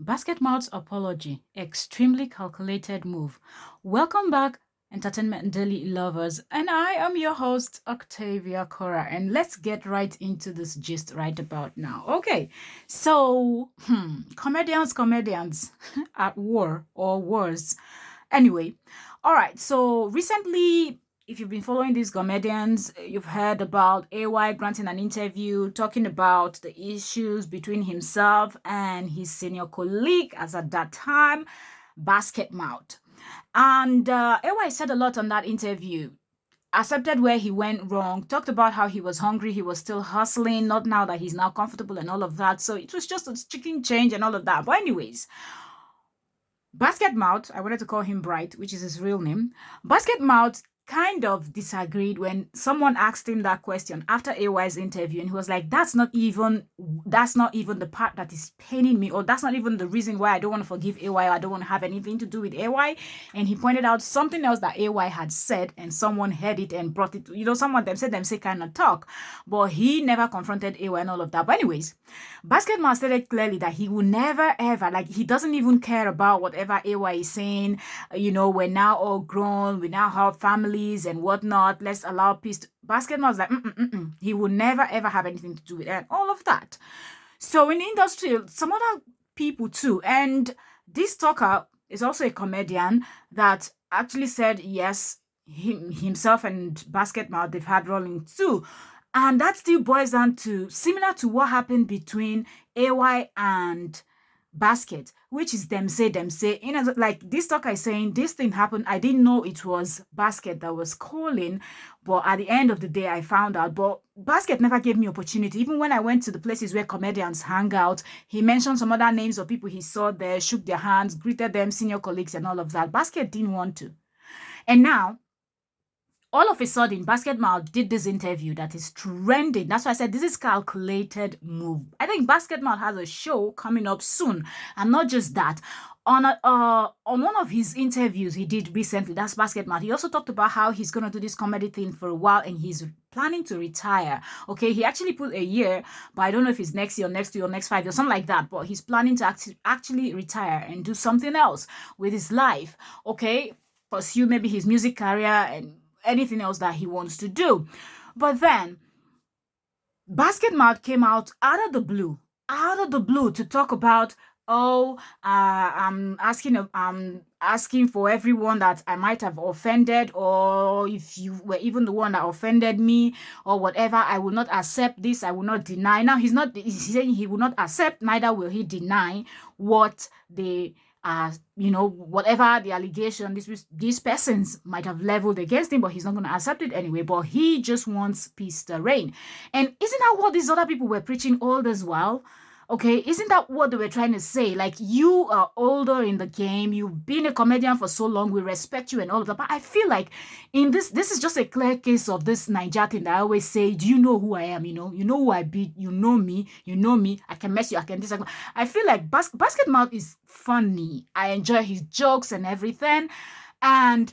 Basket Mouth's apology, extremely calculated move. Welcome back, entertainment daily lovers, and I am your host, Octavia Cora, and let's get right into this gist right about now. Okay, so, comedians at war or wars. Anyway, all right, so recently, if you've been following these comedians, you've heard about AY granting an interview talking about the issues between himself and his senior colleague, as at that time, Basket Mouth. And AY said a lot on that interview. Accepted where he went wrong, talked about how he was hungry, he was still hustling, not now that he's now comfortable and all of that. So it was just a chicken change and all of that. But, anyways, Basket Mouth, I wanted to call him Bright, which is his real name. Basket Mouth kind of disagreed when someone asked him that question after AY's interview, and he was like, that's not even the part that is paining me, or that's not even the reason why I don't want to forgive AY, or I don't want to have anything to do with AY. And he pointed out something else that AY had said, and someone heard it and brought it, someone them said them say kind of talk, but he never confronted AY and all of that. But anyways, Basket Mouth stated clearly that he will never ever, like, he doesn't even care about whatever AY is saying. We're now all grown, we now have families and whatnot. Let's allow peace. Basket Mouth was like, he will never ever have anything to do with it, and all of that. So in the industry, some other people too, and this talker is also a comedian that actually said yes, himself and Basket Mouth, they've had rolling too. And that still boils down to similar to what happened between AY and Basket, which is them say. Like this talker is saying, this thing happened. I didn't know it was Basket that was calling, but at the end of the day, I found out. But Basket never gave me opportunity. Even when I went to the places where comedians hang out, he mentioned some other names of people he saw there, shook their hands, greeted them, senior colleagues, and all of that. Basket didn't want to. And now, all of a sudden, Basket Mouth did this interview that is trending. That's why I said this is calculated move. I think Basket Mouth has a show coming up soon, and not just that. On one of his interviews he did recently, that's Basket Mouth, he also talked about how he's gonna do this comedy thing for a while and he's planning to retire. Okay, he actually put a year, but I don't know if it's next year, next year, or next 5 years, something like that. But he's planning to actually retire and do something else with his life. Okay, pursue maybe his music career and anything else that he wants to do. But then Basket Mouth came out of the blue to talk about, I'm asking for everyone that I might have offended, or if you were even the one that offended me or whatever, I will not accept this, I will not deny. Now he's saying he will not accept, neither will he deny what they whatever the allegation these persons might have leveled against him, but he's not going to accept it anyway. But he just wants peace to reign. And isn't that what these other people were preaching all this while? Okay, isn't that what they were trying to say? Like, you are older in the game, you've been a comedian for so long, we respect you and all of that. But I feel like in this is just a clear case of this Niger thing that I always say, do you know who I am? You know who I beat, you know me, I can mess you, I can this. I feel like Basket Mouth is funny. I enjoy his jokes and everything. And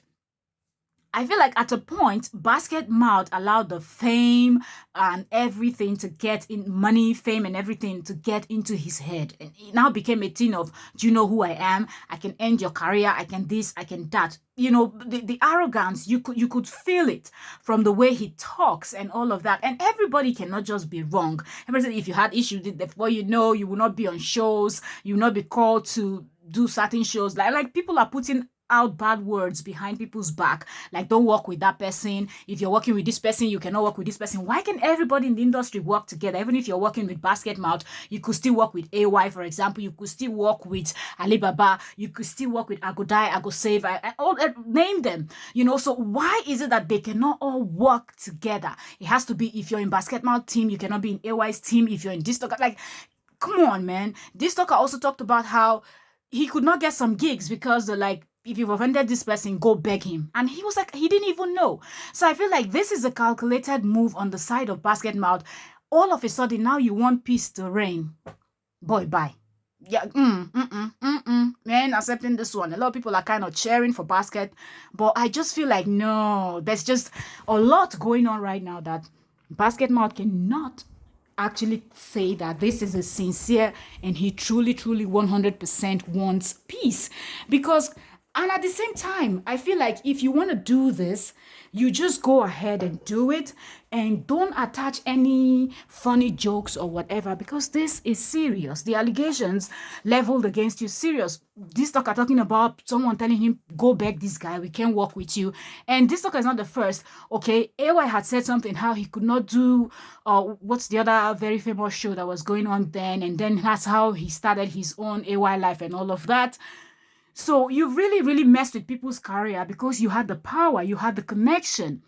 I feel like at a point, Basket Mouth allowed the fame and everything to get in, money, fame, and everything to get into his head. And it now became a thing of, do you know who I am? I can end your career. I can this, I can that. The arrogance, you could feel it from the way he talks and all of that. And everybody cannot just be wrong. Everybody said if you had issues with it before, you will not be on shows. You will not be called to do certain shows. Like people are putting out bad words behind people's back, like, don't work with that person. If you're working with this person, you cannot work with this person. Why can everybody in the industry work together? Even if you're working with Basket Mouth, you could still work with AY, for example. You could still work with Alibaba. You could still work with Agodai, Agosave, all name them. So why is it that they cannot all work together? It has to be, if you're in Basket Mouth team, you cannot be in AY's team. If you're in Destalker, like, come on, man. Destalker also talked about how he could not get some gigs because they're like, if you've offended this person, go beg him. And he was like, he didn't even know. So I feel like this is a calculated move on the side of Basket Mouth. All of a sudden, now you want peace to reign. Boy, bye. Yeah, man, accepting this one. A lot of people are kind of cheering for Basket, but I just feel like, no, there's just a lot going on right now that Basket Mouth cannot actually say that this is a sincere and he truly, truly 100% wants peace. Because, and at the same time, I feel like if you want to do this, you just go ahead and do it and don't attach any funny jokes or whatever because this is serious. The allegations leveled against you serious. This talker talking about someone telling him, go beg this guy, we can't work with you. And this talker is not the first. Okay, AY had said something how he could not do what's the other very famous show that was going on then, and then that's how he started his own AY life and all of that. So you really, really messed with people's career because you had the power, you had the connection.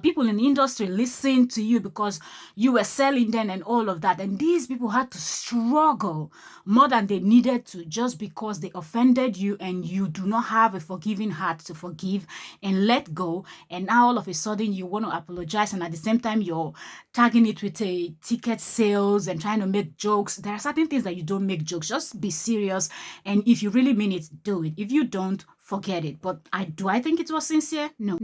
People in the industry listened to you because you were selling them and all of that. And these people had to struggle more than they needed to just because they offended you and you do not have a forgiving heart to forgive and let go. And now all of a sudden you want to apologize. And at the same time, you're tagging it with a ticket sales and trying to make jokes. There are certain things that you don't make jokes. Just be serious. And if you really mean it, do it. If you don't, forget it. But do I think it was sincere? No.